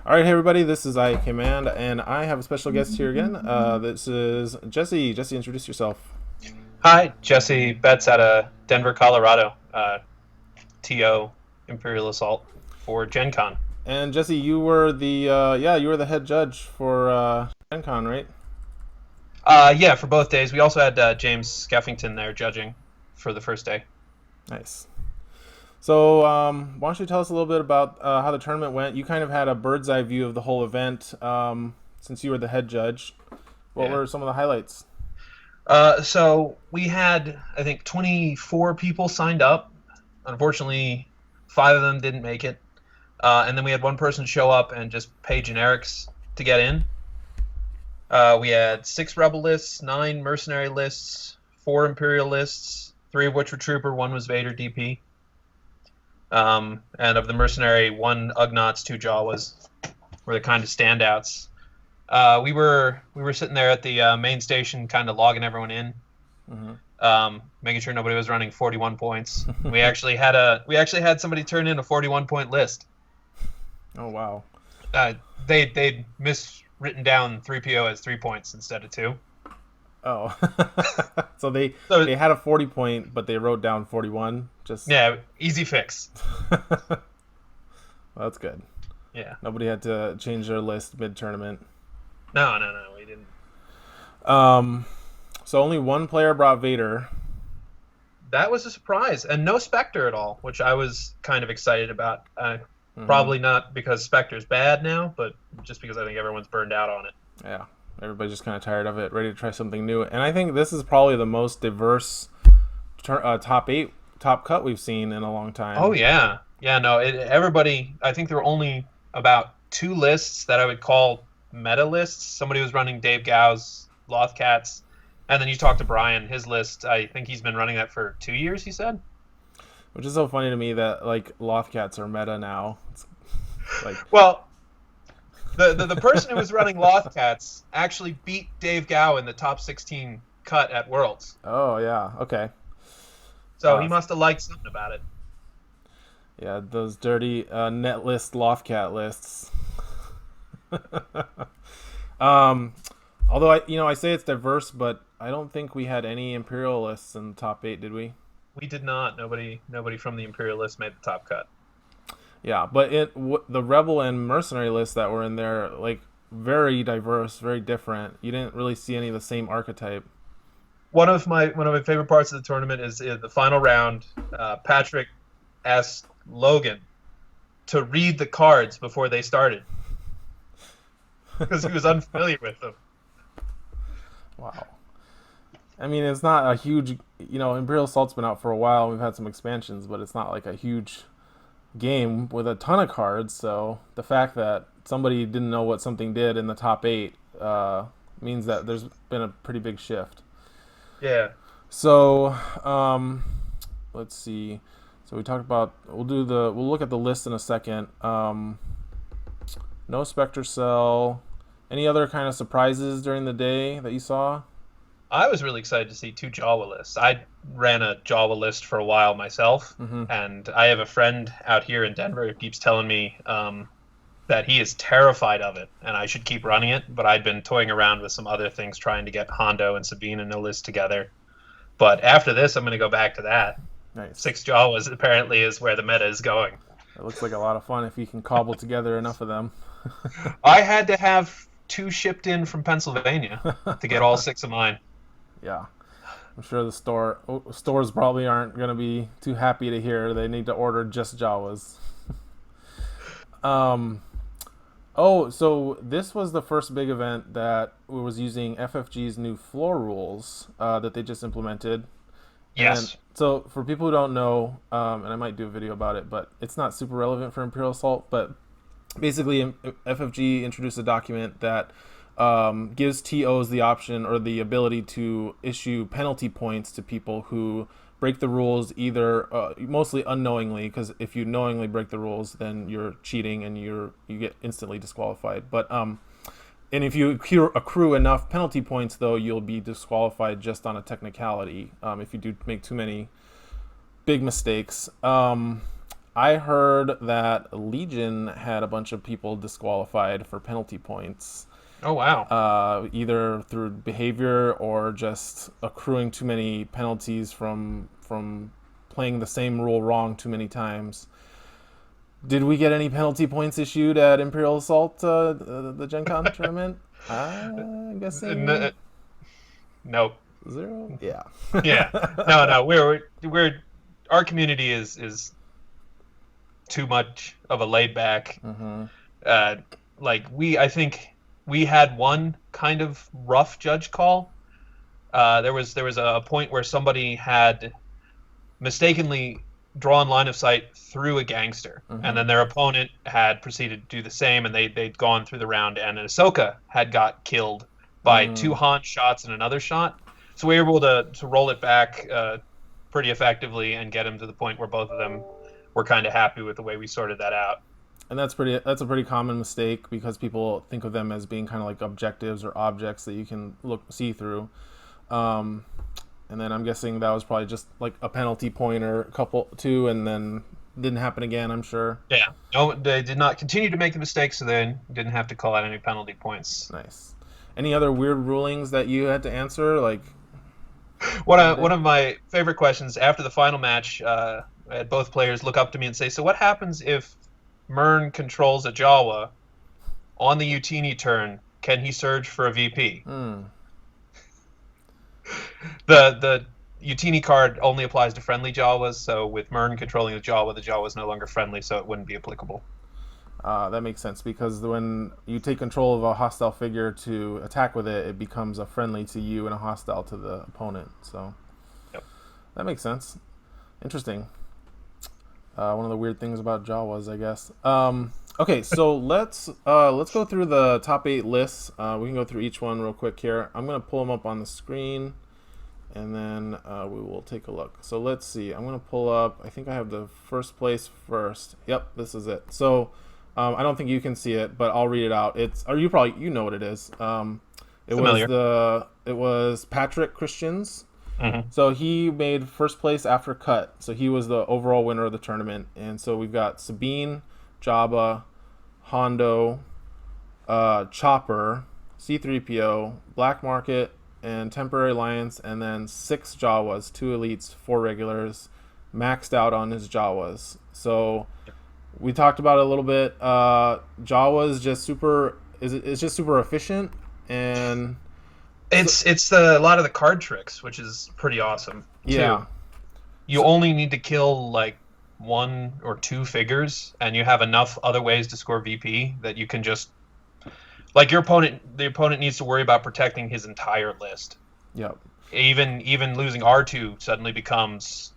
All right, hey everybody, this is I Command, and I have a special guest here again. This is Jesse. Jesse, introduce yourself. Hi, Jesse Betz out of Denver, Colorado. TO Imperial Assault for GenCon. And Jesse, you were the head judge for GenCon, right? Yeah, for both days. We also had James Skeffington there judging for the first day. Nice. So, why don't you tell us a little bit about how the tournament went? You kind of had a bird's eye view of the whole event since you were the head judge. What Yeah. were some of the highlights? So we had, I think, 24 people signed up. Unfortunately, five of them didn't make it. And then we had one person show up and just pay generics to get in. We had 6 rebel lists, 9 mercenary lists, 4 imperial lists, 3 of which were trooper, 1 was Vader DP. And of the mercenary, 1 Ugnaughts, 2 Jawas were the kind of standouts. We were sitting there at the main station, kind of logging everyone in, making sure nobody was running 41 points. We actually had somebody turn in a 41-point list. Oh wow. They'd miswritten down 3PO as 3 points instead of 2. Oh, so they So they had a 40 point, but they wrote down 41. Just yeah, easy fix. well, that's good. Yeah. Nobody had to change their list mid tournament. No, we didn't. Um, so only one player brought Vader. That was a surprise, and no Spectre at all, which I was kind of excited about. Mhm. Probably not because Spectre's bad now, but just because I think everyone's burned out on it. Yeah, everybody's just kind of tired of it, ready to try something new. And I think this is probably the most diverse top cut we've seen in a long Oh time. yeah, yeah. No, everybody. I think there were only about 2 lists that I would call meta lists. Somebody was running Dave Gow's Lothcats, and then you talk to Brian. His list, I think he's been running that for 2 years. He said. Which is so funny to me that like Lothcats are meta now. It's like, Well, the person who was running Lothcats actually beat Dave Gow in the top 16 cut at Worlds, oh yeah, okay. so he Uh, must have liked something about it. yeah, those dirty net list Lothcat lists. um, Although I say it's diverse, but I don't think we had any Imperialists in the top 8, did we? We did not. Nobody from the Imperial list made the top cut. Yeah, but the Rebel and Mercenary lists that were in there, like very diverse, very different. You didn't really see any of the same archetype. One of my favorite parts of the tournament is the final round. Patrick asked Logan to read the cards before they started because he was unfamiliar with them. Wow. I mean, it's not a huge, Imperial Assault's been out for a while. We've had some expansions, but it's not like a huge game with a ton of cards. So the fact that somebody didn't know what something did in the top 8 means that there's been a pretty big shift. Yeah. So let's see. So we talked about we'll look at the list in a second. No Spectre Cell. Any other kind of surprises during the day that you saw? I was really excited to see 2 Jawa lists. I ran a Jawa list for a while myself, Mm-hmm. and I have a friend out here in Denver who keeps telling me that he is terrified of it, and I should keep running it. But I'd been toying around with some other things, trying to get Hondo and Sabine in a list together. But after this, I'm going to go back to that. Nice. 6 Jawas apparently is where the meta is going. It looks like a lot of fun if you can cobble together enough of them. I had to have 2 shipped in from Pennsylvania to get all 6 of mine. Yeah. I'm sure the stores probably aren't going to be too happy to hear they need to order just Jawas. um, so this was the first big event that was using FFG's new floor rules that they just implemented. And Yes. so for people who don't know, and I might do a video about it, but it's not super relevant for Imperial Assault, but basically FFG introduced a document that gives TOs the option or the ability to issue penalty points to people who break the rules, either mostly unknowingly, because if you knowingly break the rules, then you're cheating and you get instantly disqualified. But and if you accrue enough penalty points, though, you'll be disqualified just on a technicality if you do make too many big mistakes. I heard that Legion had a bunch of people disqualified for penalty points, Oh wow. either through behavior or just accruing too many penalties from playing the same rule wrong too many times. Did we get any penalty points issued at Imperial Assault, the Gen Con tournament? I'm guessing N- Nope. 0. Yeah. Yeah. No. We're our community is too much of a laid back. Mm-hmm. Uh, I think we had one kind of rough judge call. There was a point where somebody had mistakenly drawn line of sight through a gangster, and then their opponent had proceeded to do the same, and they'd gone through the round, and Ahsoka had got killed by two Han shots and another shot. So we were able to roll it back pretty effectively and get him to the point where both of them were kind of happy with the way we sorted that out. And that's a pretty common mistake because people think of them as being kind of like objectives or objects that you can see through. And then I'm guessing that was probably just like a penalty point or a couple two, and then didn't happen again, I'm sure. Yeah. No, they did not continue to make the mistake, so they didn't have to call out any penalty points. Nice. Any other weird rulings that you had to answer? Like One of my favorite questions after the final match, I had both players look up to me and say, "So what happens if Mern controls a Jawa on the Utini turn? Can he surge for a VP?" The Utini card only applies to friendly Jawas, so with Mern controlling the Jawa is no longer friendly, so it wouldn't be applicable. That makes sense because when you take control of a hostile figure to attack with it, it becomes a friendly to you and a hostile to the opponent. So Yep. that makes sense. Interesting. One of the weird things about Jawas, I guess. Okay, so let's go through the top 8 lists. We can go through each one real quick here. I'm gonna pull them up on the screen, and then we will take a look. So let's see. I'm gonna pull up. I think I have the first place first. Yep, this is it. So I don't think you can see it, but I'll read it out. You know what it is. Familiar. It was Patrick Christians. Mm-hmm. So he made first place after cut. So he was the overall winner of the tournament. And so we've got Sabine, Jabba, Hondo, Chopper, C-3PO, Black Market, and Temporary Alliance, and then 6 Jawas, 2 elites, 4 regulars, maxed out on his Jawas. So we talked about it a little bit. Jawas just it's just super efficient, and It's a lot of the card tricks, which is pretty awesome. Too. Yeah. You only need to kill like 1 or 2 figures, and you have enough other ways to score VP that you can just like the opponent needs to worry about protecting his entire list. Yep. Even losing R2 suddenly becomes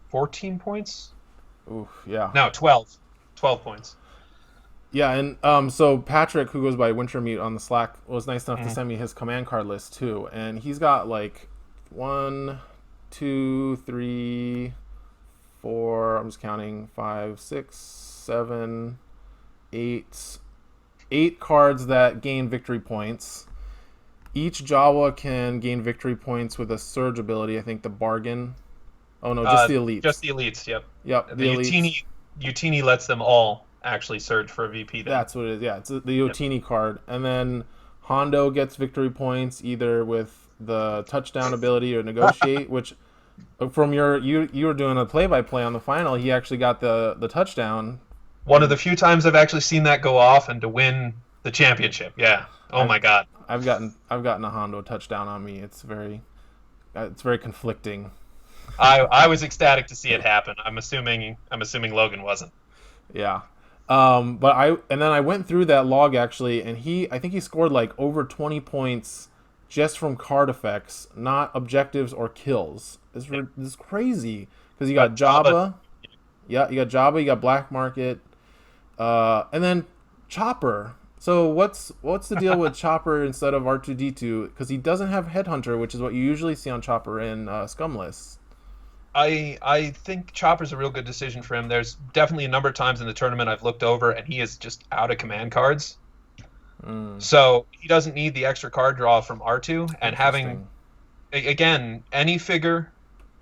14 points. Oof, yeah. No, 12 points. Yeah, and so Patrick, who goes by Wintermute on the Slack, was nice enough to send me his command card list too, and he's got like 1, 2, 3, 4. I'm just counting 5, 6, 7, 8 cards that gain victory points. Each Jawa can gain victory points with a surge ability. I think the bargain. Oh no, just the elites. Just the elites. Yep. Yep. The Utini lets them all actually surge for a VP. Then. That's what it is. Yeah, it's the Utini card, and then Hondo gets victory points either with the touchdown ability or negotiate. Which, from you were doing a play-by-play on the final, he actually got the touchdown. One of the few times I've actually seen that go off and to win the championship. Yeah. Oh my God. I've gotten a Hondo touchdown on me. It's very conflicting. I was ecstatic to see it happen. I'm assuming Logan wasn't. Yeah. But then I went through that log actually, and I think he scored like over 20 points just from card effects, not objectives or kills. This is crazy because you got Jabba. Yeah, you got Jabba, you got Black Market, and then Chopper. So what's the deal with Chopper instead of R2-D2? Because he doesn't have Headhunter, which is what you usually see on Chopper in Scum lists. I think Chopper's a real good decision for him. There's definitely a number of times in the tournament I've looked over and he is just out of command cards. So he doesn't need the extra card draw from R2, and having, again, any figure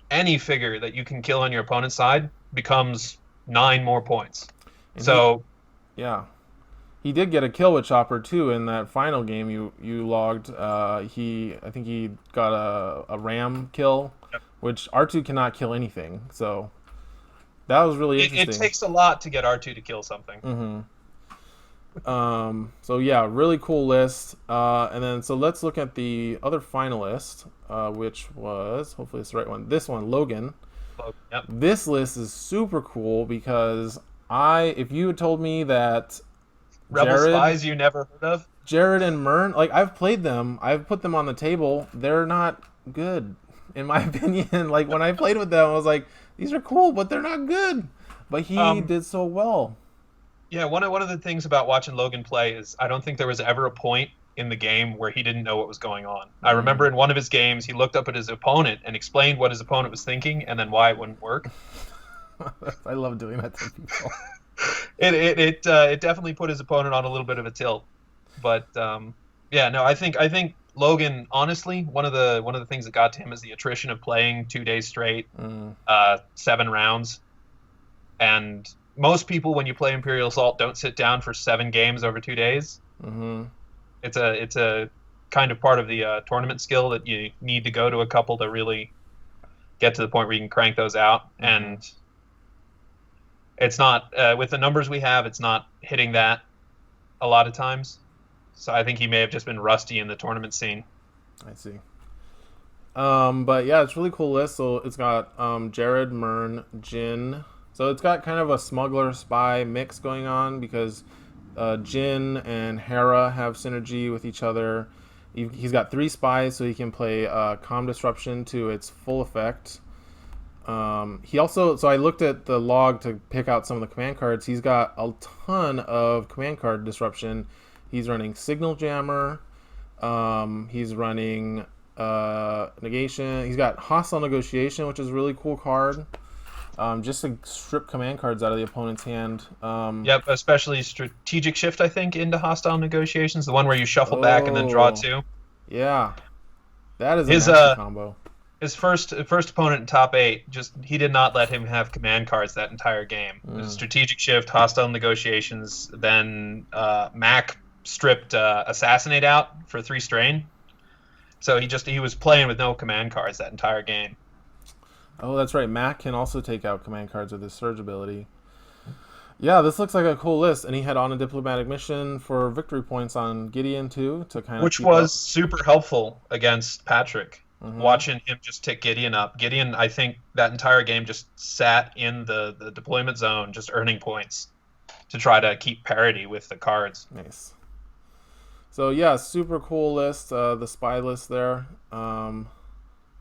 that you can kill on your opponent's side becomes 9 more points. And So yeah, he did get a kill with Chopper too in that final game you logged. I think he got a ram kill, which R2 cannot kill anything. So that was really it interesting. takes a lot to get R2 to kill something. Mm-hmm. So yeah, really cool list. And then so let's look at the other finalist, which was hopefully it's the right one. This one, Logan. Yep. This list is super cool because if you had told me that Rebel Spies you never heard of? Jared and Mern, like I've played them, I've put them on the table. They're not good, in my opinion. Like when I played with them, I was like, these are cool, but they're not good. But he did so well. Yeah, one of the things about watching Logan play is I don't think there was ever a point in the game where he didn't know what was going on. I remember in one of his games, he looked up at his opponent and explained what his opponent was thinking and then why it wouldn't work. I love doing that to people. It definitely put his opponent on a little bit of a tilt. But yeah, no, I think Logan, honestly, one of the things that got to him is the attrition of playing 2 days straight, 7 rounds, and most people when you play Imperial Assault don't sit down for 7 games over 2 days. Mm-hmm. It's a kind of part of the tournament skill that you need to go to a couple to really get to the point where you can crank those out. Mm-hmm. And it's not with the numbers we have, it's not hitting that a lot of times. So I think he may have just been rusty in the tournament scene. I see. But yeah, it's a really cool list. So it's got Jared, Mern, Jin. So it's got kind of a smuggler spy mix going on because Jin and Hera have synergy with each other. He's got 3 spies, so he can play comm disruption to its full effect. He also, so I looked at the log to pick out some of the command cards. He's got a ton of command card disruption. He's running Signal Jammer. He's running Negation. He's got Hostile Negotiation, which is a really cool card. Just to strip command cards out of the opponent's hand. Yep, especially Strategic Shift, I think, into Hostile Negotiations, the one where you shuffle back and then draw 2. Yeah, that is a nasty combo. His first opponent in top 8, he did not let him have command cards that entire game. It was Strategic Shift, Hostile Negotiations, then Mac stripped Assassinate out for 3 strain. So he was playing with no command cards that entire game. Oh, that's right. Mac can also take out command cards with his Surge ability. Yeah, this looks like a cool list. And he had on a diplomatic mission for victory points on Gideon, too, to kind of which was super helpful against Patrick. Mm-hmm. Watching him just tick Gideon up. Gideon, I think, that entire game just sat in the deployment zone, just earning points to try to keep parity with the cards. Nice. So, yeah, super cool list, the spy list there.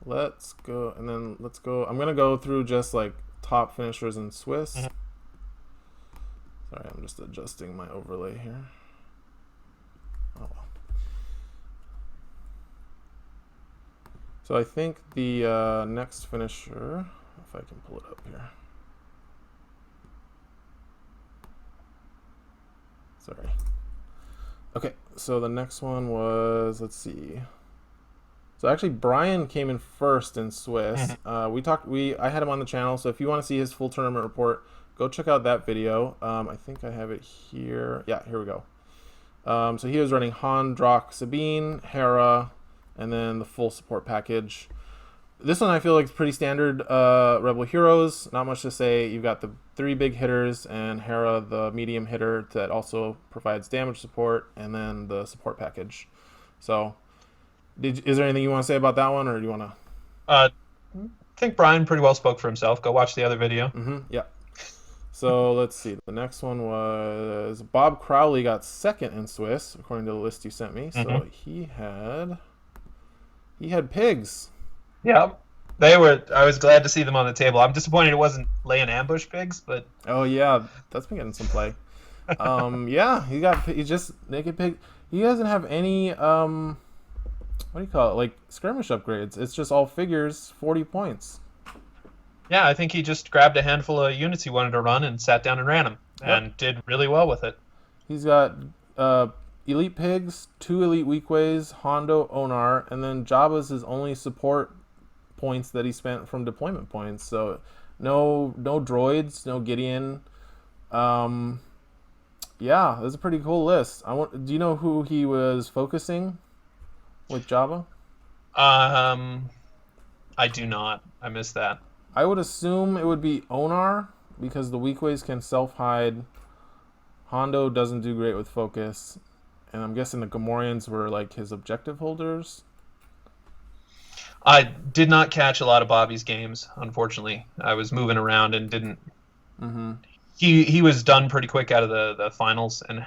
Let's go, and then let's go. I'm going to go through just, like, top finishers in Swiss. Mm-hmm. Sorry, I'm just adjusting my overlay here. Oh, well. So I think the next finisher, if I can pull it up here. Sorry. Okay, so the next one was, let's see. So actually, Brian came in first in Swiss. I had him on the channel, so if you want to see his full tournament report, go check out that video. I think I have it here. Yeah, here we go. So he was running Han, Drock, Sabine, Hera, and then the full support package. This one I feel like is pretty standard Rebel Heroes. Not much to say. You've got the 3 big hitters and Hera, the medium hitter that also provides damage support, and then the support package. So, is there anything you want to say about that one, or do you want to? I think Brian pretty well spoke for himself. Go watch the other video. Mm-hmm. Yeah. So let's see. The next one was Bob Crowley got second in Swiss, according to the list you sent me. So he had pigs. Yeah, I was glad to see them on the table. I'm disappointed it wasn't laying ambush pigs, but oh yeah, that's been getting some play. Yeah, he's just naked pig. He doesn't have any what do you call it? Like skirmish upgrades. It's just all figures, 40 points. Yeah, I think he just grabbed a handful of units he wanted to run and sat down and ran them, and did really well with it. He's got elite pigs, 2 elite weakways, Hondo, Onar, and then Jabba's his only support points that he spent from deployment points. So No droids, no Gideon. Um, yeah, that's a pretty cool list. Do you know who he was focusing with Jabba? Um, I do not. I missed that. I would assume it would be Onar because the weakways can self hide. Hondo doesn't do great with focus, and I'm guessing the Gamorreans were like his objective holders. I did not catch a lot of Bobby's games, unfortunately. I was moving around and didn't. Mm-hmm. He was done pretty quick out of the finals, and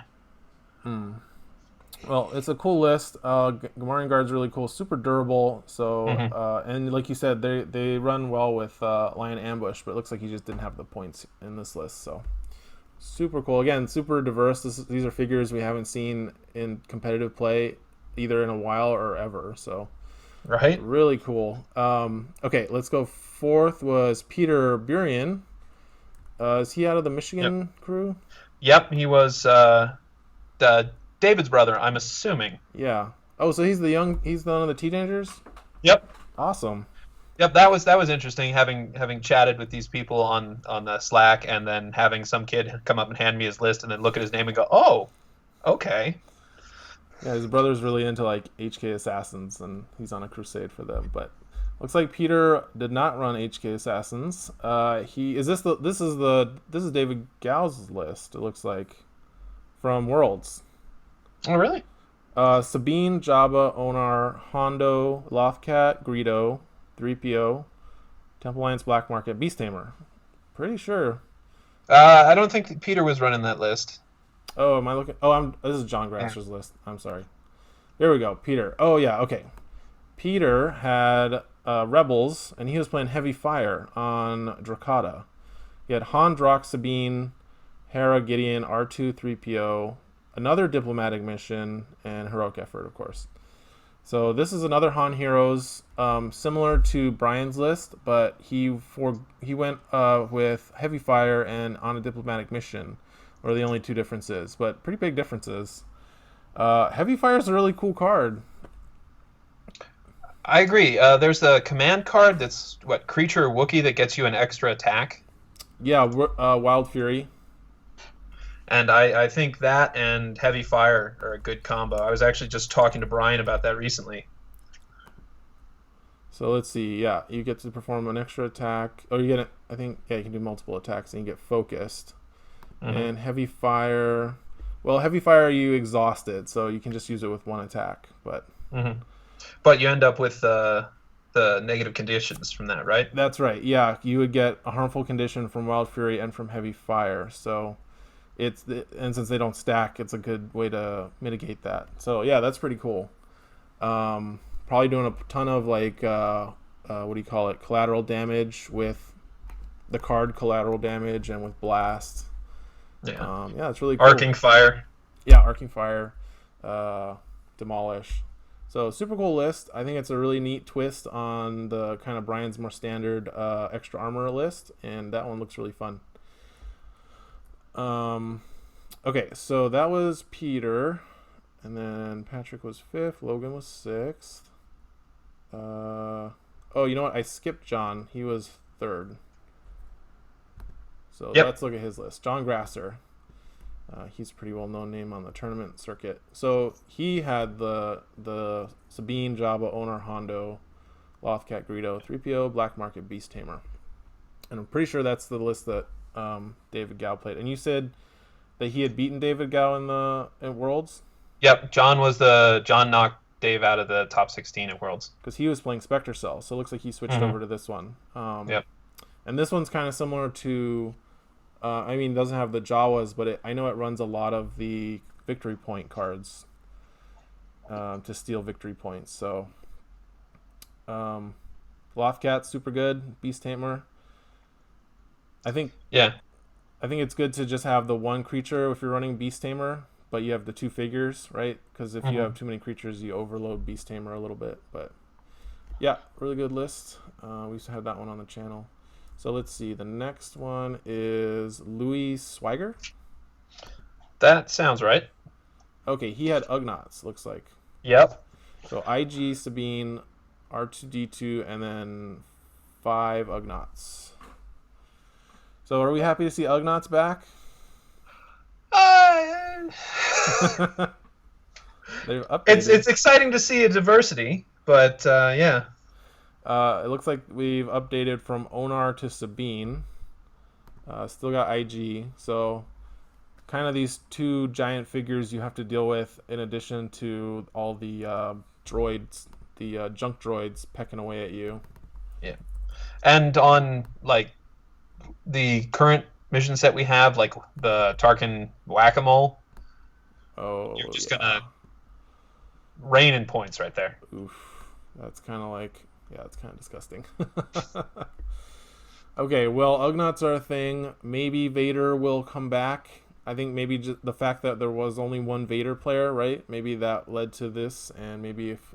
Well, it's a cool list. Gamorrean Guard's really cool, super durable. So, mhm. and like you said, they run well with Lion Ambush, but it looks like he just didn't have the points in this list. So, super cool. Again, super diverse. These are figures we haven't seen in competitive play either in a while or ever. So, Right? really cool. Okay, let's go. Fourth was Peter Burian. Is he out of the Yep. Michigan crew? Yep. He was David's brother. I'm assuming. Yeah. Oh, so he's one of the teenagers? Yep. Awesome. Yep. That was interesting. Having chatted with these people on the Slack, and then having some kid come up and hand me his list, and then look at his name and go, "Oh, okay." Yeah, his brother's really into like HK Assassins, and he's on a crusade for them. But looks like Peter did not run HK Assassins. He is this is David Gal's list. It looks like from Worlds. Oh, really? Sabine, Jabba, Onar, Hondo, Lothcat, Greedo, 3PO, Temple Alliance Black Market, Beast Tamer. Pretty sure. I don't think that Peter was running that list. Oh, am I looking? Oh, this is John Grasser's list. I'm sorry. There we go. Peter. Oh yeah. Okay. Peter had Rebels, and he was playing Heavy Fire on Drakata. He had Han, Drock, Sabine, Hera, Gideon, R2, 3PO, another diplomatic mission, and Heroic Effort, of course. So this is another Han Heroes, similar to Brian's list, but he went with Heavy Fire and on a diplomatic mission, are the only two differences, but pretty big differences. Heavy Fire is a really cool card. I agree. There's the command card that's what creature Wookiee that gets you an extra attack, Yeah, Wild Fury. and I think that and Heavy Fire are a good combo. I was actually just talking to Brian about that recently. So let's see. Yeah, you get to perform an extra attack. Oh, you get it. I think yeah, you can do multiple attacks and you get focused. And Heavy Fire. Well, Heavy Fire you exhausted, so you can just use it with one attack. But Mm-hmm. But you end up with the negative conditions from that, right? that's right. Yeah, you would get a harmful condition from Wild Fury and from Heavy Fire. So and since they don't stack, it's a good way to mitigate that. So yeah, that's pretty cool. Probably doing a ton of like what do you call it? Collateral damage with the card collateral damage and with blast. Yeah. Yeah, it's really cool. Arcing Fire. Yeah, Arcing Fire, Demolish. So super cool list. I think it's a really neat twist on the kind of Brian's more standard extra armor list, and that one looks really fun. Okay, so that was Peter, and then Patrick was fifth. Logan was sixth. Oh, you know what? I skipped John. He was third. So Yep. let's look at his list. John Grasser. He's a pretty well-known name on the tournament circuit. So he had the Sabine, Jabba, Onar, Hondo, Lothcat, Greedo, 3PO, Black Market, Beast Tamer. And I'm pretty sure that's the list that David Gow played. And you said that he had beaten David Gow in Worlds? Yep. John knocked Dave out of the top 16 at Worlds. Because he was playing Spectre Cell, so it looks like he switched over to this one. Yep. And this one's kind of similar to... I mean, it doesn't have the Jawas, but I know it runs a lot of the victory point cards to steal victory points. So, Lothcat, super good. Beast Tamer. I think Yeah. it's good to just have the one creature if you're running Beast Tamer, but you have the two figures, right? Because if you have too many creatures, you overload Beast Tamer a little bit. But yeah, really good list. We used to have that one on the channel. So let's see. The next one is Louis Swiger. That sounds right. Okay, he had Ugnaughts, looks like. Yep. So IG, Sabine, R2D2, and then 5 Ugnaughts. So are we happy to see Ugnaughts back? Uh, They've it's updated. exciting to see a diversity, but yeah, It looks like we've updated from Onar to Sabine. Still got IG. So kind of these two giant figures you have to deal with in addition to all the droids, the junk droids pecking away at you. yeah. And on like the current mission set we have, like the Tarkin Whack-a-Mole, you're Oh just yeah. gonna rain in points right there. Oof. That's kind of like, yeah, it's kind of disgusting. Okay, well, Ugnaughts are a thing. Maybe Vader will come back. I think maybe just the fact that there was only one Vader player, right? Maybe that led to this, and maybe if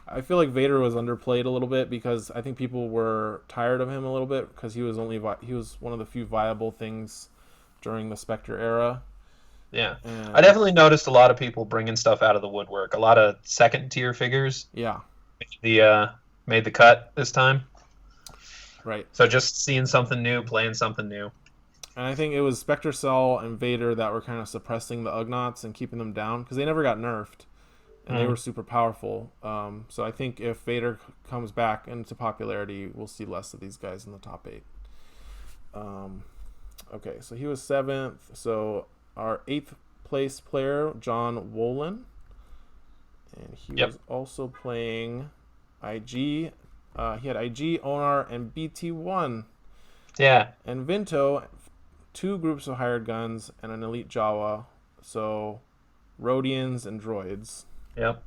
I feel like Vader was underplayed a little bit because I think people were tired of him a little bit because he was one of the few viable things during the Spectre era, Yeah, I and definitely noticed a lot of people bringing stuff out of the woodwork. A lot of second tier figures yeah, the made the cut this time. right. So just seeing something new, playing something new. And I think it was Spectre Cell and Vader that were kind of suppressing the Ugnaughts and keeping them down because they never got nerfed. And they were super powerful. So I think if Vader comes back into popularity, we'll see less of these guys in the top 8. Okay, so he was 7th. So our 8th place player, John Wolin, and he Yep. was also playing IG. He had IG, Onar, and BT1. Yeah. And Vinto, 2 groups of hired guns, and an elite Jawa. So Rhodians and droids. Yep.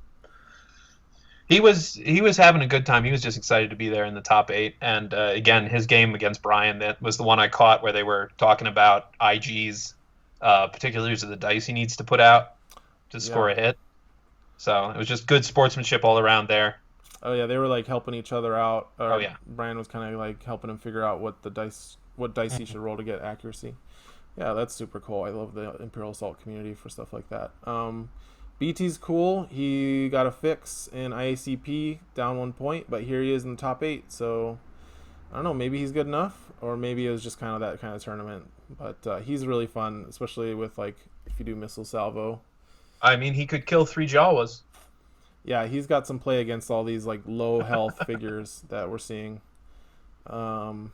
He was having a good time. He was just excited to be there in the top 8. And again, his game against Brian, that was the one I caught where they were talking about IG's particulars of the dice he needs to put out to score a hit. So it was just good sportsmanship all around there. Oh yeah, they were like helping each other out. Oh yeah. Brian was kind of like helping him figure out what dice he should roll to get accuracy. Yeah, that's super cool. I love the Imperial Assault community for stuff like that. BT's cool. He got a fix in IACP, down 1 point, but here he is in the top 8. So I don't know. Maybe he's good enough, or maybe it was just kind of that kind of tournament. But he's really fun, especially with like if you do missile salvo. I mean, he could kill 3 Jawas. Yeah, he's got some play against all these like low health figures that we're seeing. So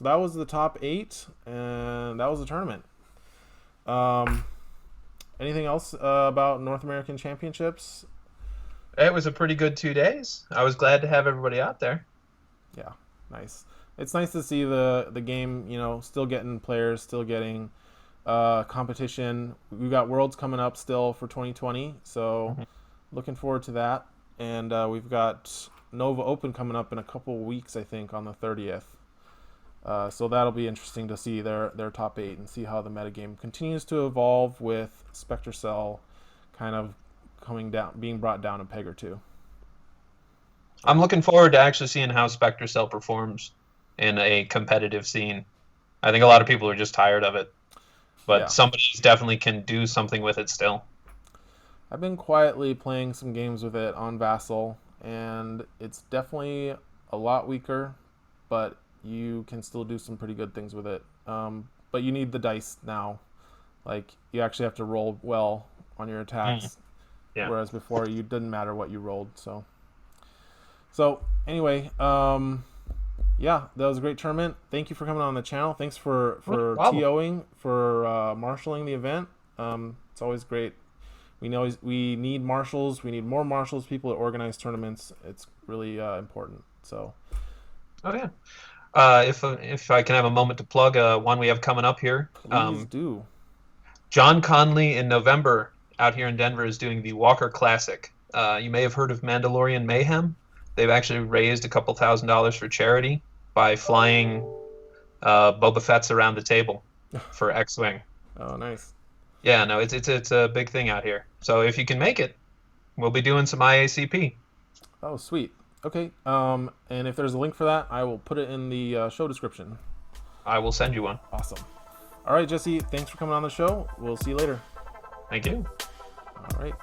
that was the top 8, and that was the tournament. Anything else about North American Championships? It was a pretty good 2 days. I was glad to have everybody out there. Yeah, nice. It's nice to see the game, still getting players, still getting competition. We've got Worlds coming up still for 2020, so looking forward to that. And we've got Nova Open coming up in a couple weeks, I think, on the 30th. So that'll be interesting to see their top 8 and see how the metagame continues to evolve with Spectre Cell kind of being brought down a peg or two. I'm looking forward to actually seeing how Spectre Cell performs in a competitive scene. I think a lot of people are just tired of it, but somebody definitely can do something with it still. I've been quietly playing some games with it on Vassal, and it's definitely a lot weaker, but you can still do some pretty good things with it. But you need the dice now. Like, you actually have to roll well on your attacks. Yeah. Whereas before, you didn't matter what you rolled. So anyway, yeah, that was a great tournament. Thank you for coming on the channel. Thanks for TOing, for marshaling the event. It's always great. We need marshals. We need more marshals, people that organize tournaments. It's really important. So. Oh yeah. If I can have a moment to plug one we have coming up here. Please do. John Conley in November out here in Denver is doing the Walker Classic. You may have heard of Mandalorian Mayhem. They've actually raised a couple $1,000s for charity by flying Boba Fett's around the table for X-Wing. Oh, nice. Yeah, no, it's a big thing out here. So if you can make it, we'll be doing some IACP. Oh, sweet. Okay. And if there's a link for that, I will put it in the show description. I will send you one. Awesome. All right, Jesse, thanks for coming on the show. We'll see you later. Thank you. All right.